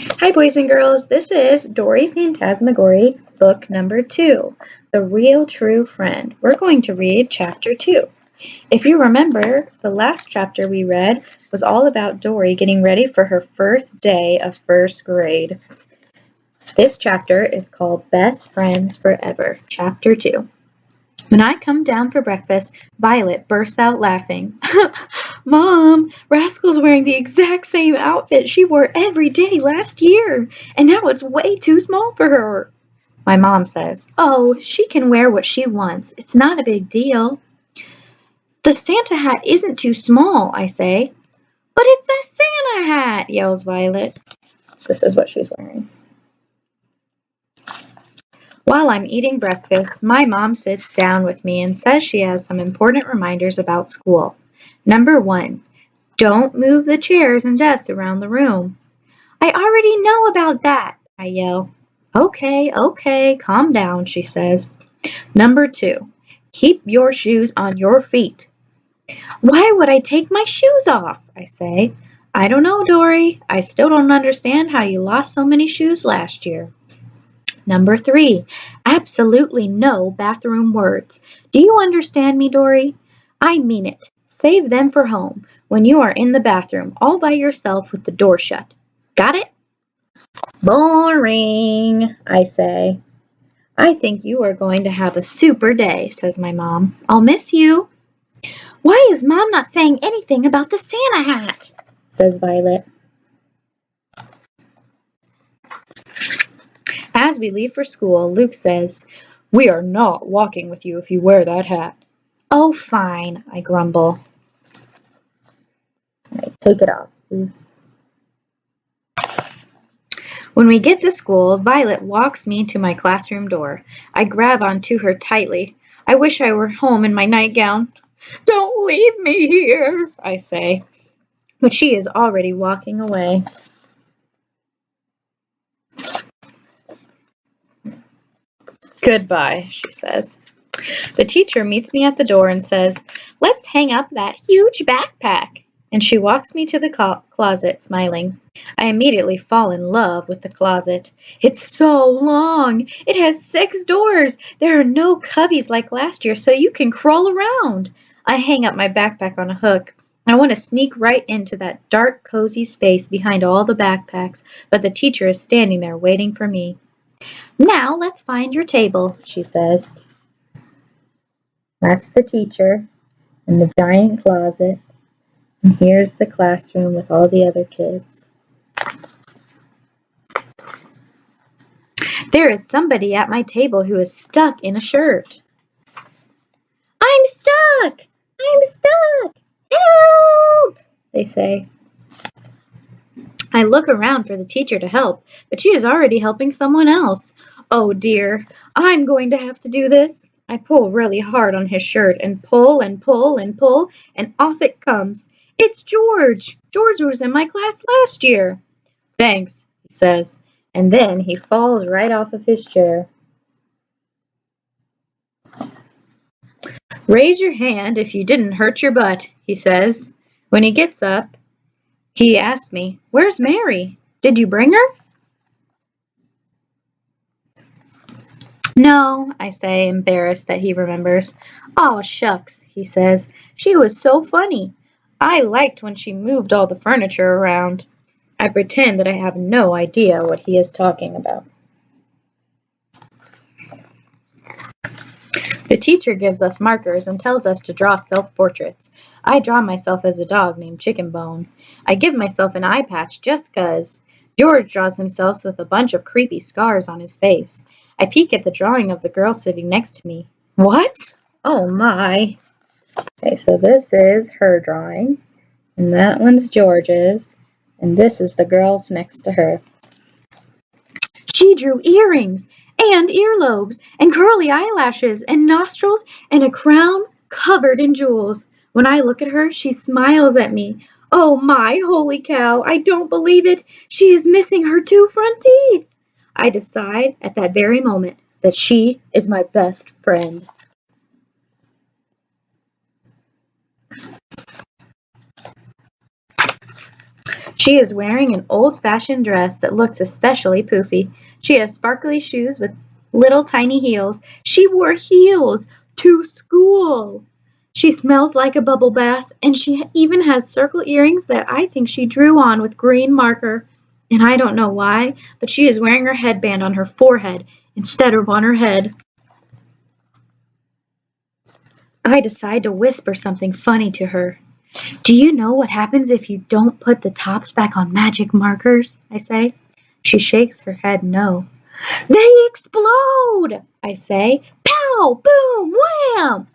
Hi, boys and girls. This is Dory Phantasmagory, book number 2, The Real True Friend. We're going to read chapter 2. If you remember, the last chapter we read was all about Dory getting ready for her first day of first grade. This chapter is called Best Friends Forever, chapter 2. When I come down for breakfast, Violet bursts out laughing. Mom, Rascal's wearing the exact same outfit she wore every day last year, and now it's way too small for her. My mom says, Oh, she can wear what she wants. It's not a big deal. The Santa hat isn't too small, I say. But it's a Santa hat, yells Violet. This is what she's wearing. While I'm eating breakfast, my mom sits down with me and says she has some important reminders about school. Number 1, don't move the chairs and desks around the room. I already know about that, I yell. Okay, calm down, she says. Number 2, keep your shoes on your feet. Why would I take my shoes off? I say. I don't know, Dory. I still don't understand how you lost so many shoes last year. Number 3, absolutely no bathroom words. Do you understand me, Dory? I mean it. Save them for home, when you are in the bathroom, all by yourself with the door shut. Got it? Boring, I say. I think you are going to have a super day, says my mom. I'll miss you. Why is Mom not saying anything about the Santa hat? Says Violet. As we leave for school, Luke says, We are not walking with you if you wear that hat. Oh, fine, I grumble. I take it off, see? When we get to school, Violet walks me to my classroom door. I grab onto her tightly. I wish I were home in my nightgown. Don't leave me here, I say. But she is already walking away. Goodbye, she says. The teacher meets me at the door and says, Let's hang up that huge backpack. And she walks me to the closet, smiling. I immediately fall in love with the closet. It's so long. It has 6 doors. There are no cubbies like last year, so you can crawl around. I hang up my backpack on a hook. I want to sneak right into that dark, cozy space behind all the backpacks, but the teacher is standing there waiting for me. Now let's find your table, she says. That's the teacher and the giant closet. And here's the classroom with all the other kids. There is somebody at my table who is stuck in a shirt. I'm stuck! I'm stuck! Help! They say. I look around for the teacher to help, but she is already helping someone else. Oh dear, I'm going to have to do this. I pull really hard on his shirt and pull and pull and pull, and off it comes. It's George! George was in my class last year. Thanks, he says, and then he falls right off of his chair. Raise your hand if you didn't hurt your butt, he says. When he gets up, he asks me, Where's Mary? Did you bring her? No, I say, embarrassed that he remembers. Aw, shucks, he says. She was so funny. I liked when she moved all the furniture around. I pretend that I have no idea what he is talking about. The teacher gives us markers and tells us to draw self-portraits. I draw myself as a dog named Chicken Bone. I give myself an eye patch just 'cause. George draws himself with a bunch of creepy scars on his face. I peek at the drawing of the girl sitting next to me. What? Oh my. Okay, so this is her drawing, and that one's George's, and this is the girl's next to her. She drew earrings and earlobes and curly eyelashes and nostrils and a crown covered in jewels. When I look at her, she smiles at me. Oh my holy cow, I don't believe it. She is missing her 2 front teeth. I decide at that very moment that she is my best friend. She is wearing an old-fashioned dress that looks especially poofy. She has sparkly shoes with little tiny heels. She wore heels to school. She smells like a bubble bath, and she even has circle earrings that I think she drew on with green marker. And I don't know why, but she is wearing her headband on her forehead instead of on her head. I decide to whisper something funny to her. Do you know what happens if you don't put the tops back on magic markers? I say. She shakes her head no. They explode! I say. Pow! Boom! Wham!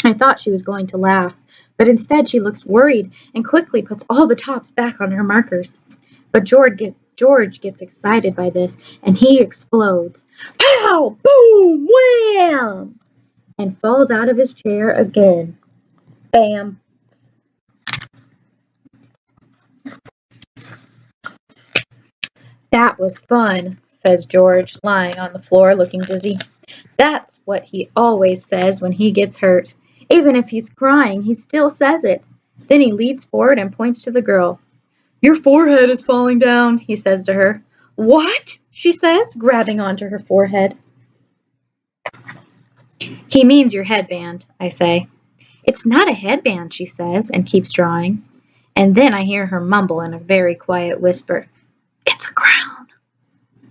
I thought she was going to laugh, but instead she looks worried and quickly puts all the tops back on her markers. But George gets excited by this, and he explodes. Pow! Boom! Wham! And falls out of his chair again. Bam! That was fun, says George, lying on the floor looking dizzy. That's what he always says when he gets hurt. Even if he's crying, he still says it. Then he leads forward and points to the girl. Your forehead is falling down, he says to her. What? She says, grabbing onto her forehead. He means your headband, I say. It's not a headband, she says, and keeps drawing. And then I hear her mumble in a very quiet whisper. It's a crown.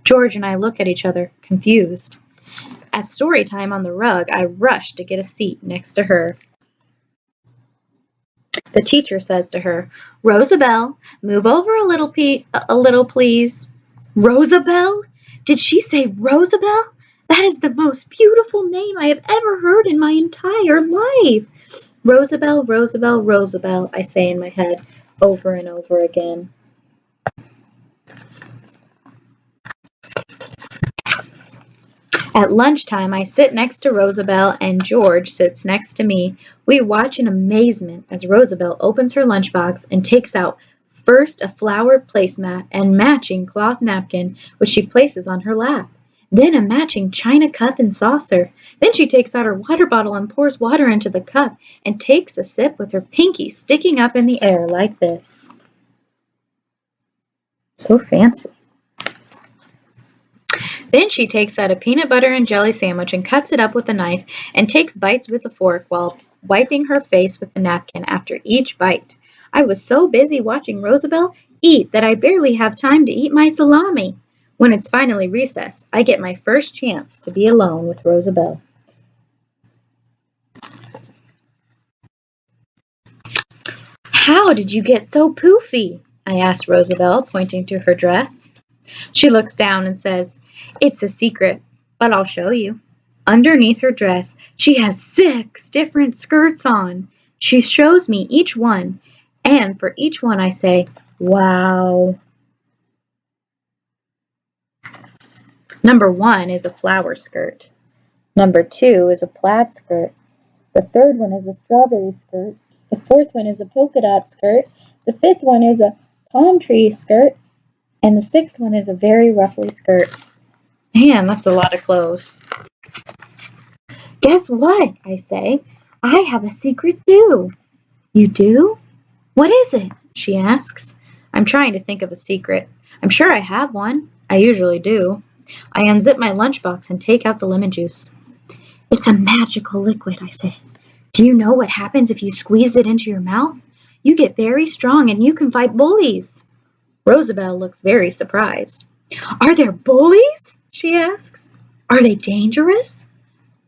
George and I look at each other, confused. At story time on the rug, I rush to get a seat next to her. The teacher says to her, Rosabelle, move over a little, please. Rosabelle? Did she say Rosabelle? That is the most beautiful name I have ever heard in my entire life. Rosabelle, Rosabelle, Rosabelle, I say in my head over and over again. At lunchtime, I sit next to Rosabelle and George sits next to me. We watch in amazement as Rosabelle opens her lunchbox and takes out first a flowered placemat and matching cloth napkin, which she places on her lap. Then a matching china cup and saucer. Then she takes out her water bottle and pours water into the cup and takes a sip with her pinky sticking up in the air like this. So fancy. Then she takes out a peanut butter and jelly sandwich and cuts it up with a knife and takes bites with a fork while wiping her face with the napkin after each bite. I was so busy watching Rosabelle eat that I barely have time to eat my salami. When it's finally recess, I get my first chance to be alone with Rosabelle. How did you get so poofy? I asked Rosabelle, pointing to her dress. She looks down and says, It's a secret, but I'll show you. Underneath her dress, she has 6 different skirts on. She shows me each one, and for each one I say, Wow. Number 1 is a flower skirt. Number 2 is a plaid skirt. The third one is a strawberry skirt. The fourth one is a polka dot skirt. The fifth one is a palm tree skirt. And the sixth one is a very ruffly skirt. Man, that's a lot of clothes. Guess what? I say. I have a secret too. You do? What is it? She asks. I'm trying to think of a secret. I'm sure I have one. I usually do. I unzip my lunchbox and take out the lemon juice. It's a magical liquid, I say. Do you know what happens if you squeeze it into your mouth? You get very strong and you can fight bullies. Rosabelle looks very surprised. Are there bullies? She asks. Are they dangerous?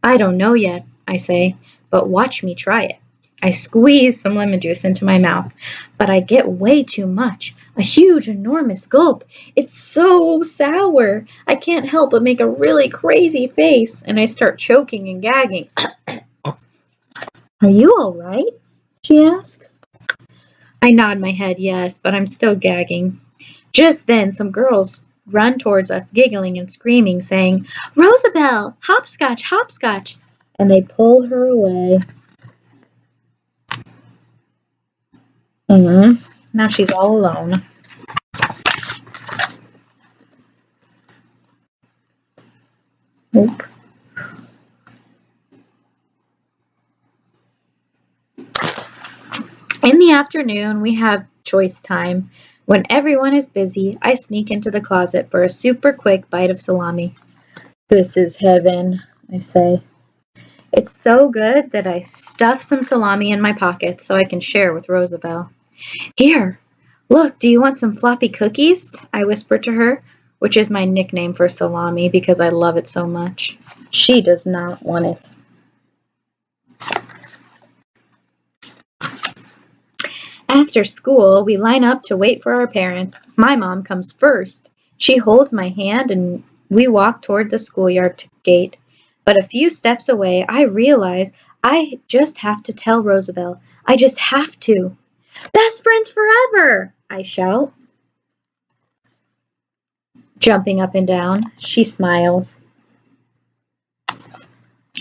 I don't know yet, I say, but watch me try it. I squeeze some lemon juice into my mouth, but I get way too much. A huge, enormous gulp. It's so sour. I can't help but make a really crazy face, and I start choking and gagging. Are you all right? She asks. I nod my head yes, but I'm still gagging. Just then some girls run towards us, giggling and screaming, saying, Rosabelle, hopscotch, hopscotch, and they pull her away. Now she's all alone. Nope. In the afternoon, we have choice time. When everyone is busy, I sneak into the closet for a super quick bite of salami. This is heaven, I say. It's so good that I stuff some salami in my pocket so I can share with Rosabelle. Here, look, do you want some floppy cookies? I whisper to her, which is my nickname for salami because I love it so much. She does not want it. After school, we line up to wait for our parents. My mom comes first. She holds my hand and we walk toward the schoolyard gate. But a few steps away, I realize I just have to tell Rosabelle. I just have to. Best friends forever! I shout, jumping up and down. She smiles.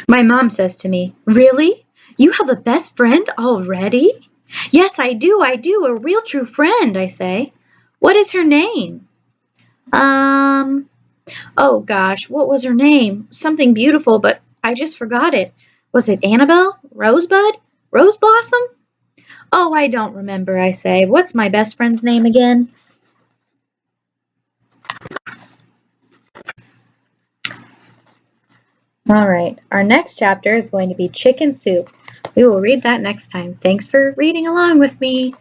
My mom says to me, Really? You have a best friend already? Yes, I do, a real true friend, I say. What is her name? Um, oh gosh, what was her name? Something beautiful, but I just forgot it. Was it Annabelle? Rosebud? Rose Blossom? Oh, I don't remember, I say. What's my best friend's name again? All right, our next chapter is going to be chicken soup. We will read that next time. Thanks for reading along with me.